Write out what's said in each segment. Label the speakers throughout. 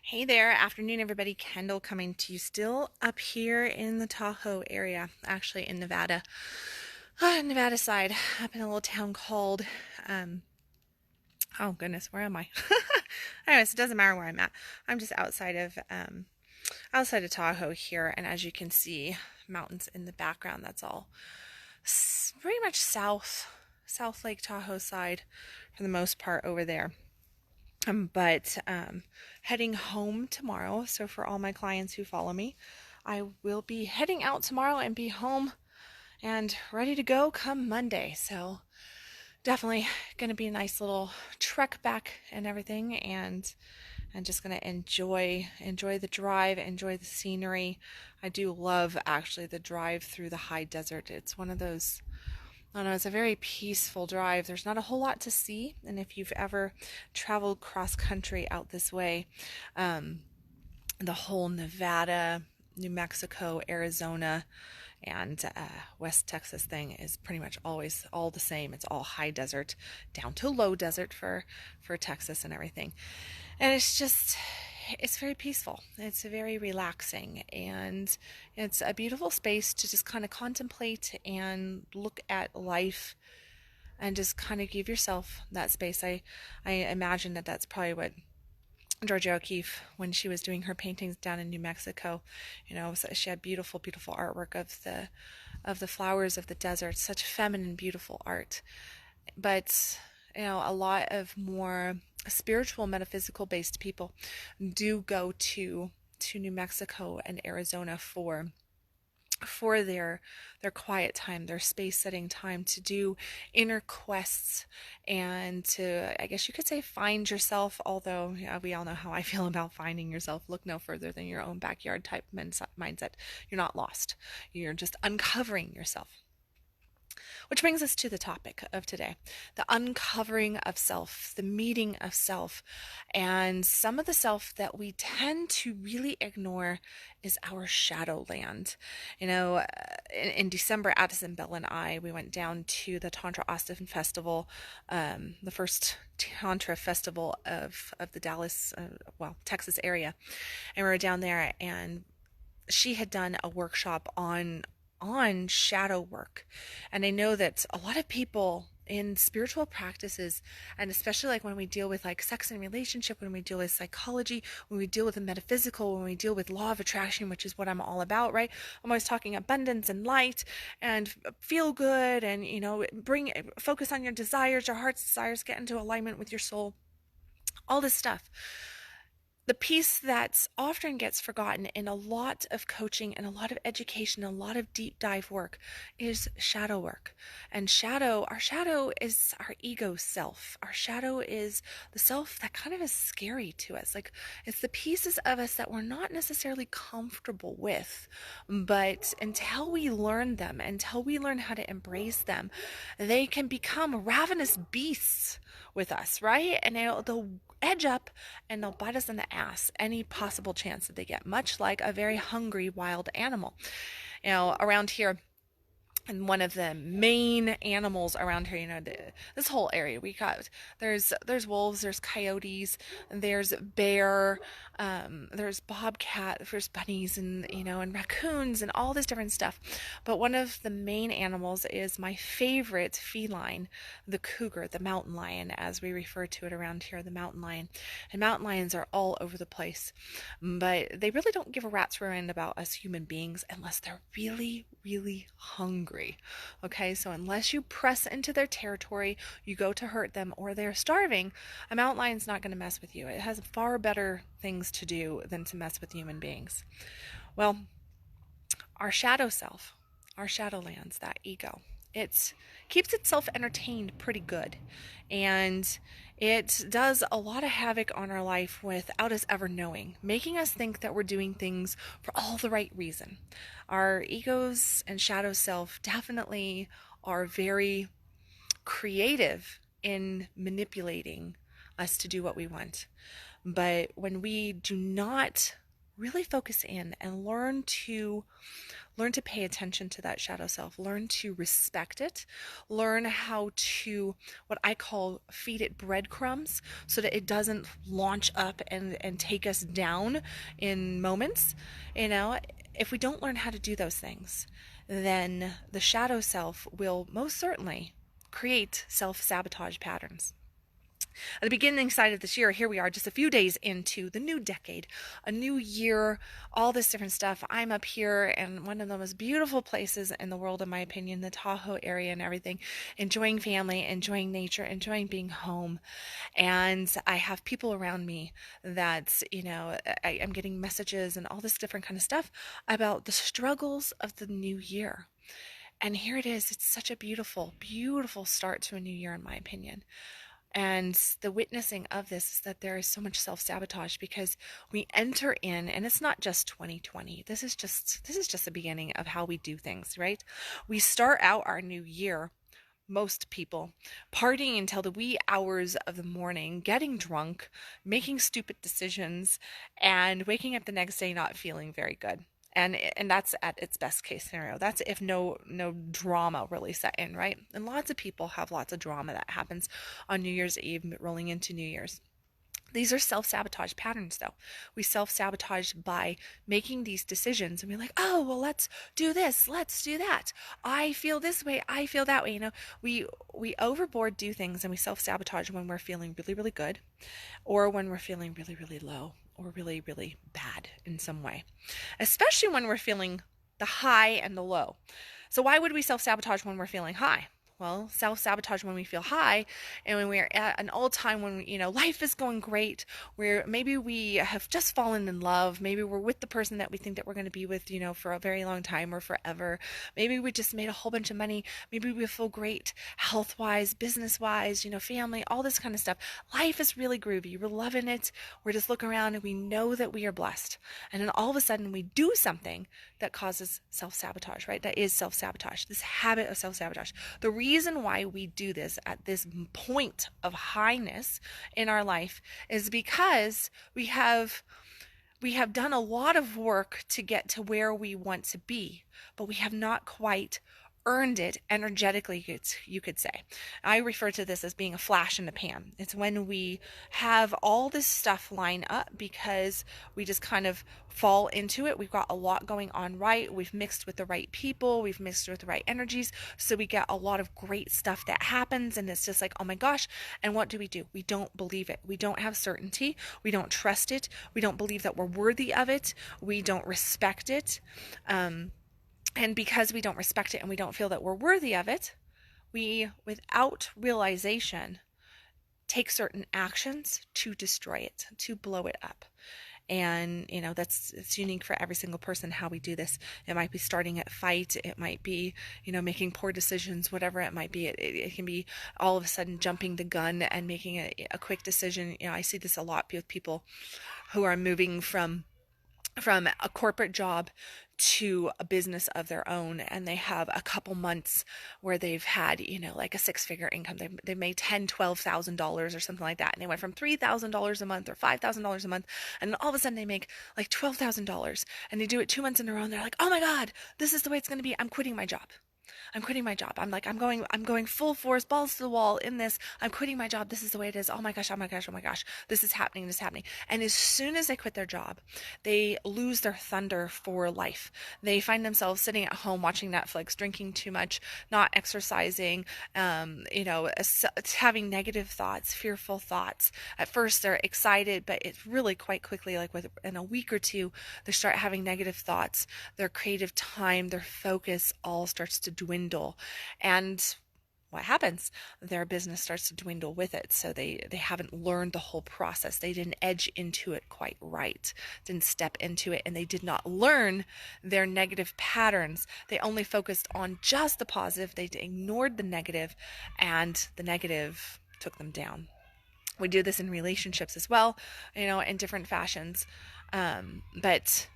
Speaker 1: Hey there, afternoon everybody. Kendall coming to you still up here in the Tahoe area, actually in Nevada. Nevada side, up in a little town called, um, oh goodness, where am I? Anyways, it doesn't matter where I'm at. I'm just outside of Tahoe here, and as you can see, mountains in the background. That's all pretty much South Lake Tahoe side for the most part over there. But heading home tomorrow. So for all my clients who follow me, I will be heading out tomorrow and be home and ready to go come Monday. So definitely going to be a nice little trek back and everything, and just going to enjoy the drive, enjoy the scenery. I do love actually the drive through the high desert. It's one of those, I don't know, it's a very peaceful drive. There's not a whole lot to see, and if you've ever traveled cross country out this way, um, the whole Nevada, New Mexico, Arizona, and West Texas thing is pretty much always all the same. It's all high desert down to low desert for Texas and everything. And it's very peaceful. It's very relaxing, and it's a beautiful space to just kind of contemplate and look at life and just kind of give yourself that space. I imagine that that's probably what Georgia O'Keeffe, when she was doing her paintings down in New Mexico, she had beautiful, beautiful artwork of the flowers of the desert, such feminine, beautiful art. But a lot of more spiritual, metaphysical based people do go to New Mexico and Arizona for their quiet time, their space setting time, to do inner quests and to, I guess you could say, find yourself. Although we all know how I feel about finding yourself. Look no further than your own backyard type mindset. You're not lost. You're just uncovering yourself. Which brings us to the topic of today, the uncovering of self, the meeting of self. And some of the self that we tend to really ignore is our shadow land. In December, Addison Bell and we went down to the Tantra Austin Festival, the first Tantra festival of the Dallas, Texas area. And we were down there, and she had done a workshop on shadow work. And I know that a lot of people in spiritual practices, and especially like when we deal with like sex and relationship, when we deal with psychology, when we deal with the metaphysical, when we deal with law of attraction, which is what I'm all about, right? I'm always talking abundance and light and feel good, and bring focus on your desires, your heart's desires, get into alignment with your soul, all this stuff. The piece that often gets forgotten in a lot of coaching and a lot of education, a lot of deep dive work, is shadow work. And our shadow is our ego self. Our shadow is the self that kind of is scary to us. Like, it's the pieces of us that we're not necessarily comfortable with. But until we learn them, until we learn how to embrace them, they can become ravenous beasts with us, right? And they'll edge up and they'll bite us in the ass any possible chance that they get, much like a very hungry wild animal. Around here, and one of the main animals around here, this whole area, there's wolves, there's coyotes, there's bear, there's bobcat, there's bunnies, and raccoons, and all this different stuff. But one of the main animals is my favorite feline, the cougar, the mountain lion, as we refer to it around here, the mountain lion. And mountain lions are all over the place, but they really don't give a rat's rear end about us human beings unless they're really, really hungry. Okay, so unless you press into their territory, you go to hurt them, or they're starving, a mountain lion's not going to mess with you. It has far better things to do than to mess with human beings. Well, our shadow self, our shadow lands, that ego, it keeps itself entertained pretty good. And it does a lot of havoc on our life without us ever knowing, making us think that we're doing things for all the right reason. Our egos and shadow self definitely are very creative in manipulating us to do what we want. But when we do not really focus in and learn to pay attention to that shadow self, learn to respect it, learn how to, what I call, feed it breadcrumbs so that it doesn't launch up and take us down in moments. You know, if we don't learn how to do those things, then the shadow self will most certainly create self-sabotage patterns. At the beginning side of this year, here we are, just a few days into the new decade, a new year, all this different stuff. I'm up here in one of the most beautiful places in the world, in my opinion, the Tahoe area and everything, enjoying family, enjoying nature, enjoying being home. And I have people around me that, I'm getting messages and all this different kind of stuff about the struggles of the new year. And here it is. It's such a beautiful, beautiful start to a new year, in my opinion. And the witnessing of this is that there is so much self-sabotage because we enter in, and it's not just 2020. This is just the beginning of how we do things, right? We start out our new year, most people, partying until the wee hours of the morning, getting drunk, making stupid decisions, and waking up the next day not feeling very good. And that's at its best case scenario. That's if no drama really set in, right? And lots of people have lots of drama that happens on New Year's Eve rolling into New Year's. These are self-sabotage patterns, though. We self-sabotage by making these decisions and we're like, oh, well, let's do this, let's do that. I feel this way, I feel that way. We overboard do things and we self-sabotage when we're feeling really, really good or when we're feeling really, really low or really, really bad in some way, especially when we're feeling the high and the low. So why would we self-sabotage when we're feeling high? Well, self-sabotage when we feel high and when we're at an old time when, life is going great, where maybe we have just fallen in love, maybe we're with the person that we think that we're going to be with, for a very long time or forever. Maybe we just made a whole bunch of money. Maybe we feel great health-wise, business-wise, family, all this kind of stuff. Life is really groovy. We're loving it. We're just looking around and we know that we are blessed. And then all of a sudden we do something that causes self-sabotage, right? That is self-sabotage, this habit of self-sabotage. The reason why we do this at this point of highness in our life is because we have done a lot of work to get to where we want to be, but we have not quite earned it energetically, you could say. I refer to this as being a flash in the pan. It's when we have all this stuff line up because we just kind of fall into it. We've got a lot going on, right? We've mixed with the right people. We've mixed with the right energies. So we get a lot of great stuff that happens and it's just like, oh my gosh. And what do? We don't believe it. We don't have certainty. We don't trust it. We don't believe that we're worthy of it. We don't respect it. And because we don't respect it and we don't feel that we're worthy of it, we, without realization, take certain actions to destroy it, to blow it up. And, it's unique for every single person how we do this. It might be starting a fight. It might be, making poor decisions, whatever it might be. It can be all of a sudden jumping the gun and making a quick decision. I see this a lot with people who are moving from a corporate job to a business of their own, and they have a couple months where they've had like a six-figure income. They made $10,000-$12,000 or something like that, and they went from $3,000 a month or $5,000 a month, and then all of a sudden they make like $12,000, and they do it 2 months in a row, and they're like, oh my god, this is the way it's going to be. I'm quitting my job. I'm going full force, balls to the wall in this. I'm quitting my job. This is the way it is. Oh my gosh, oh my gosh, oh my gosh. This is happening, this is happening. And as soon as they quit their job, they lose their thunder for life. They find themselves sitting at home watching Netflix, drinking too much, not exercising, having negative thoughts, fearful thoughts. At first they're excited, but it's really quite quickly, like within a week or two, they start having negative thoughts. Their creative time, their focus all starts to dwindle. And what happens? Their business starts to dwindle with it. So they haven't learned the whole process. They didn't edge into it quite right, didn't step into it, and they did not learn their negative patterns. They only focused on just the positive. They ignored the negative, and the negative took them down. We do this in relationships as well, in different fashions. But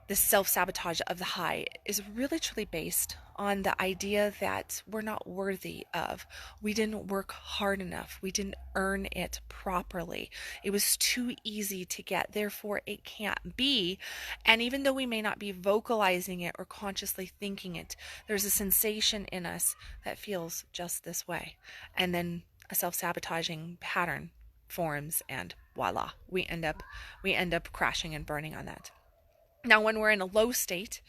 Speaker 1: the self-sabotage of the high is really truly based on the idea that we're not worthy of. We didn't work hard enough. We didn't earn it properly. It was too easy to get, therefore it can't be. And even though we may not be vocalizing it or consciously thinking it, there's a sensation in us that feels just this way. And then a self-sabotaging pattern forms, and voila, we end up crashing and burning on that. Now, when we're in a low state,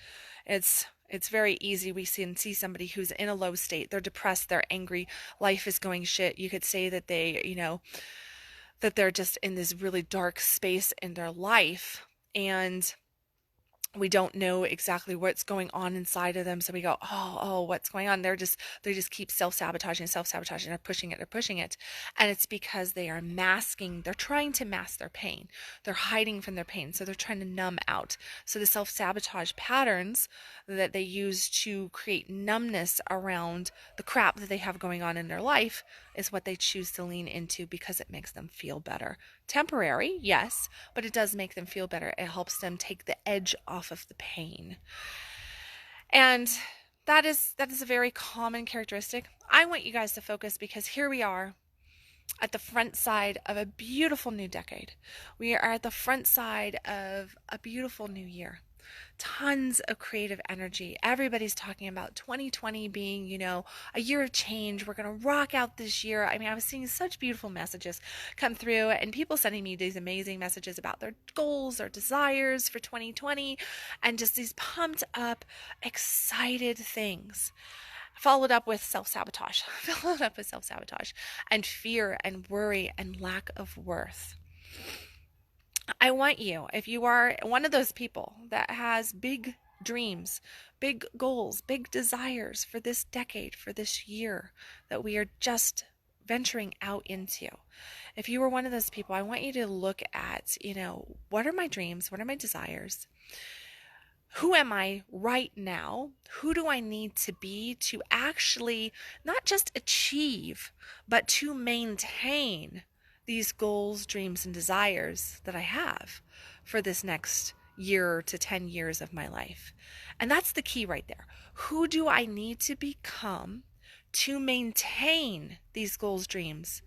Speaker 1: it's very easy. We see somebody who's in a low state. They're depressed. They're angry. Life is going shit. You could say that that they're just in this really dark space in their life, and we don't know exactly what's going on inside of them. So we go, oh, what's going on? They just keep self-sabotaging, they're pushing it. And it's because they are masking, they're trying to mask their pain. They're hiding from their pain. So they're trying to numb out. So the self-sabotage patterns that they use to create numbness around the crap that they have going on in their life is what they choose to lean into because it makes them feel better. Temporary, yes, but it does make them feel better. It helps them take the edge off of the pain. And that is a very common characteristic. I want you guys to focus because here we are at the front side of a beautiful new decade. We are at the front side of a beautiful new year. Tons of creative energy. Everybody's talking about 2020 being, a year of change. We're going to rock out this year. I mean, I was seeing such beautiful messages come through and people sending me these amazing messages about their goals, their desires for 2020, and just these pumped up, excited things. Followed up with self-sabotage. And fear and worry and lack of worth. I want you, if you are one of those people that has big dreams, big goals, big desires for this decade, for this year that we are just venturing out into. If you are one of those people, I want you to look at, what are my dreams? What are my desires? Who am I right now? Who do I need to be to actually not just achieve, but to maintain these goals, dreams, and desires that I have for this next year to 10 years of my life? And that's the key right there. Who do I need to become to maintain these goals, dreams,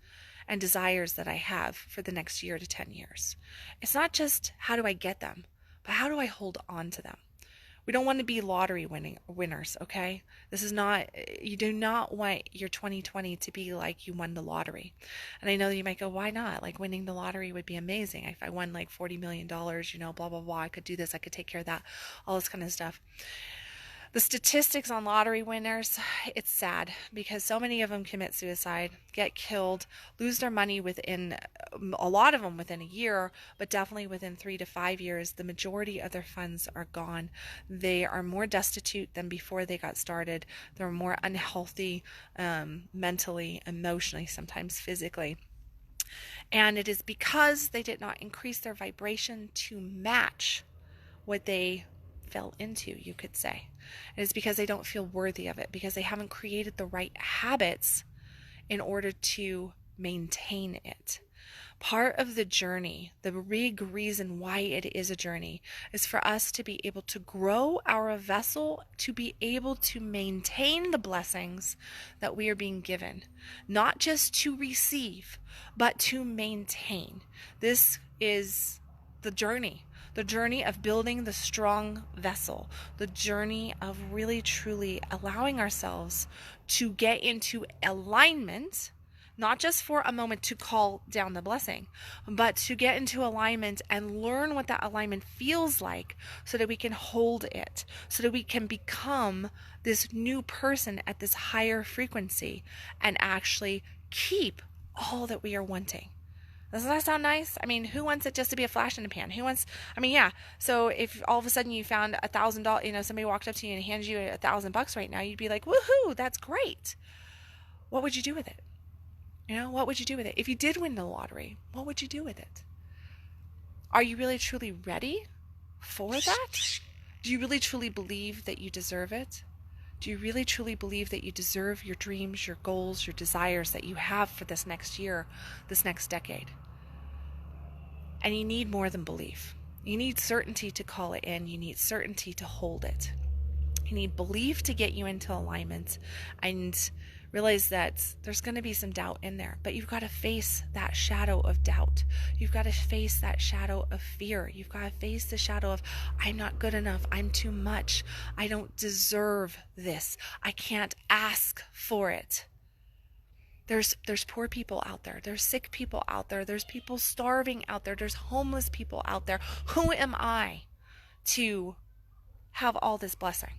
Speaker 1: and desires that I have for the next year to 10 years? It's not just how do I get them, but how do I hold on to them? We don't want to be lottery winners, okay? You do not want your 2020 to be like you won the lottery. And I know that you might go, why not? Like winning the lottery would be amazing. If I won like $40 million, blah, blah, blah, I could do this, I could take care of that, all this kind of stuff. The statistics on lottery winners, it's sad because so many of them commit suicide, get killed, lose their money within, a lot of them within a year, but definitely within 3 to 5 years, the majority of their funds are gone. They are more destitute than before they got started. They're more unhealthy mentally, emotionally, sometimes physically. And it is because they did not increase their vibration to match what they fell into, you could say. It is because they don't feel worthy of it, because they haven't created the right habits in order to maintain it. Part of the journey, the big reason why it is a journey, is for us to be able to grow our vessel, to be able to maintain the blessings that we are being given, not just to receive, but to maintain. This is the journey of building the strong vessel, the journey of really truly allowing ourselves to get into alignment, not just for a moment to call down the blessing, but to get into alignment and learn what that alignment feels like so that we can hold it, so that we can become this new person at this higher frequency and actually keep all that we are wanting. Doesn't that sound nice? I mean, who wants it just to be a flash in the pan? Yeah. So if all of a sudden you found $1,000, somebody walked up to you and handed you $1,000 right now, you'd be like, woohoo, that's great. What would you do with it? What would you do with it? If you did win the lottery, what would you do with it? Are you really truly ready for that? Do you really truly believe that you deserve it? Do you really truly believe that you deserve your dreams, your goals, your desires that you have for this next year, this next decade? And you need more than belief. You need certainty to call it in. You need certainty to hold it. You need belief to get you into alignment, and realize that there's going to be some doubt in there, but you've got to face that shadow of doubt. You've got to face that shadow of fear. You've got to face the shadow of, I'm not good enough. I'm too much. I don't deserve this. I can't ask for it. There's poor people out there. There's sick people out there. There's people starving out there. There's homeless people out there. Who am I to have all this blessing?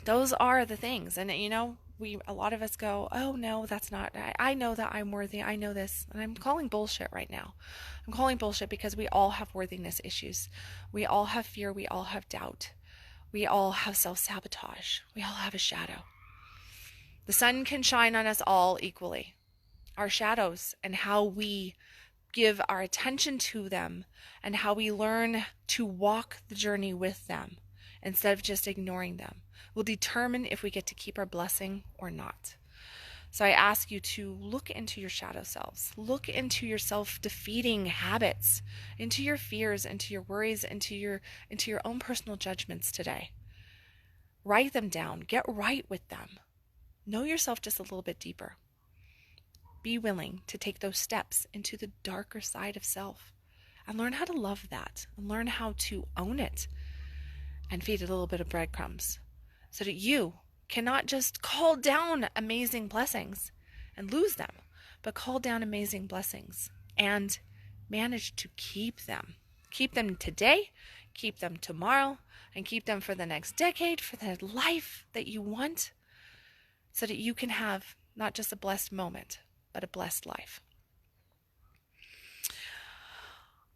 Speaker 1: Those are the things. And a lot of us go, oh no, that's not, I know that I'm worthy. I know this. And I'm calling bullshit right now. I'm calling bullshit because we all have worthiness issues. We all have fear. We all have doubt. We all have self-sabotage. We all have a shadow. The sun can shine on us all equally. Our shadows and how we give our attention to them and how we learn to walk the journey with them instead of just ignoring them will determine if we get to keep our blessing or not. So I ask you to look into your shadow selves, look into your self-defeating habits, into your fears, into your worries, into your own personal judgments today. Write them down, get right with them. Know yourself just a little bit deeper. Be willing to take those steps into the darker side of self and learn how to love that and learn how to own it and feed it a little bit of breadcrumbs so that you cannot just call down amazing blessings and lose them, but call down amazing blessings and manage to keep them. Keep them today, keep them tomorrow, and keep them for the next decade, for the life that you want, so that you can have not just a blessed moment, but a blessed life.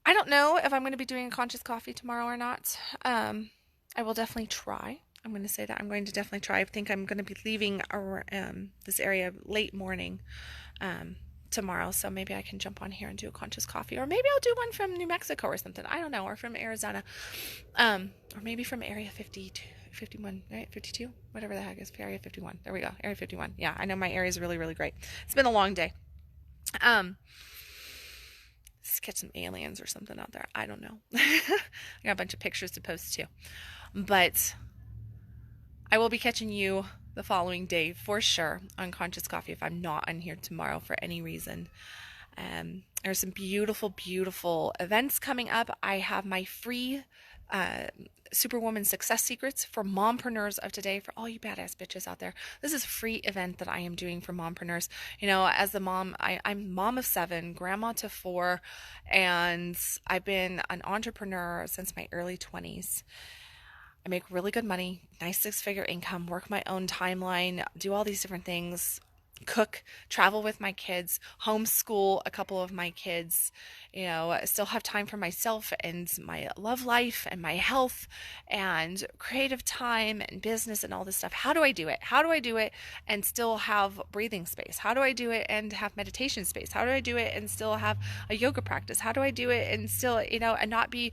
Speaker 1: I don't know if I'm going to be doing a conscious coffee tomorrow or not. I will definitely try. I'm going to say that I'm going to definitely try. I think I'm going to be leaving this area late morning tomorrow, so maybe I can jump on here and do a conscious coffee, or maybe I'll do one from New Mexico or something. I don't know, or from Arizona, or maybe from Area 52. 51, right? 52? Whatever the heck is Area 51. There we go. Area 51. Yeah, I know my area is really, really great. It's been a long day. Let's catch some aliens or something out there. I don't know. I got a bunch of pictures to post too. But I will be catching you the following day for sure on Conscious Coffee if I'm not on here tomorrow for any reason. There's some beautiful, beautiful events coming up. I have my free Superwoman Success Secrets for mompreneurs of today, for all you badass bitches out there. This is a free event that I am doing for mompreneurs. As the mom, I'm mom of 7, grandma to 4, and I've been an entrepreneur since my early 20s. I make really good money, nice 6-figure income, work my own timeline, do all these different things, cook, travel with my kids, homeschool a couple of my kids, still have time for myself and my love life and my health and creative time and business and all this stuff. How do I do it? How do I do it and still have breathing space? How do I do it and have meditation space? How do I do it and still have a yoga practice? How do I do it and still, and not be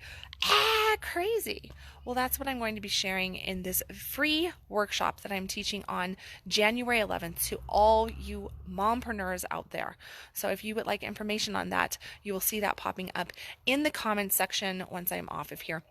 Speaker 1: crazy? Well, that's what I'm going to be sharing in this free workshop that I'm teaching on January 11th to all you mompreneurs out there. So if you would like information on that, you will see that popping up in the comments section once I'm off of here.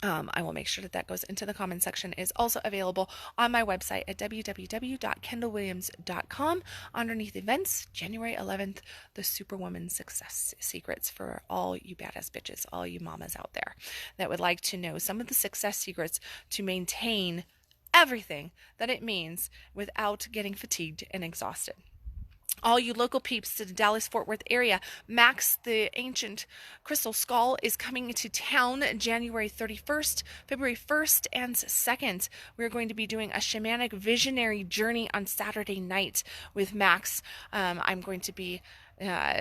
Speaker 1: I will make sure that goes into the comment section. It is also available on my website at www.kendalwilliams.com underneath events, January 11th, the Superwoman Success Secrets for all you badass bitches, all you mamas out there that would like to know some of the success secrets to maintain everything that it means without getting fatigued and exhausted. All you local peeps to the Dallas-Fort Worth area, Max, the ancient crystal skull, is coming to town January 31st, February 1st, and 2nd. We're going to be doing a shamanic visionary journey on Saturday night with Max. I'm going to be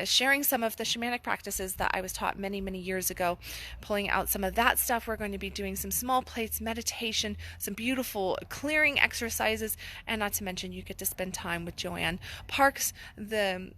Speaker 1: sharing some of the shamanic practices that I was taught many, many years ago, pulling out some of that stuff. We're going to be doing some small plates, meditation, some beautiful clearing exercises, and not to mention you get to spend time with Joanne Parks, the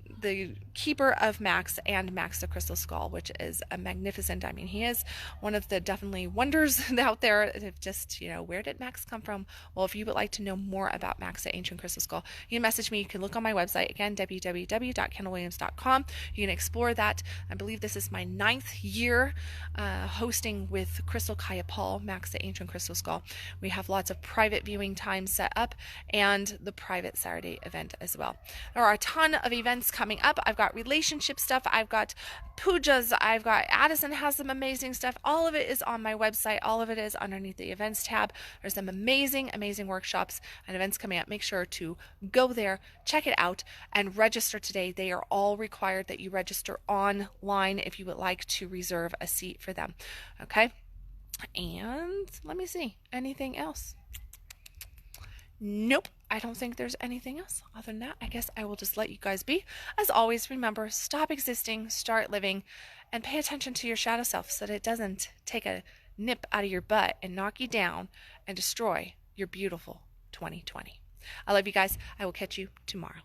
Speaker 1: keeper of Max, and Max the Crystal Skull, which is a magnificent, he is one of the definitely wonders out there. Just, where did Max come from? Well, if you would like to know more about Max the Ancient Crystal Skull, you can message me. You can look on my website, again, www.kendalwilliams.com. sabotage.com. You can explore that. I believe this is my 9th year hosting with Crystal Kaya Paul, Max the Ancient Crystal Skull. We have lots of private viewing time set up and the private Saturday event as well. There are a ton of events coming up. I've got relationship stuff. I've got pujas. I've got Addison has some amazing stuff. All of it is on my website. All of it is underneath the events tab. There's some amazing workshops and events coming up. Make sure to go there, check it out, and register today. They are all required that you register online if you would like to reserve a seat for them. Okay? And let me see. Anything else? Nope, I don't think there's anything else. Other than that, I guess I will just let you guys be. As always, remember, stop existing, start living, and pay attention to your shadow self so that it doesn't take a nip out of your butt and knock you down and destroy your beautiful 2020. I love you guys. I will catch you tomorrow.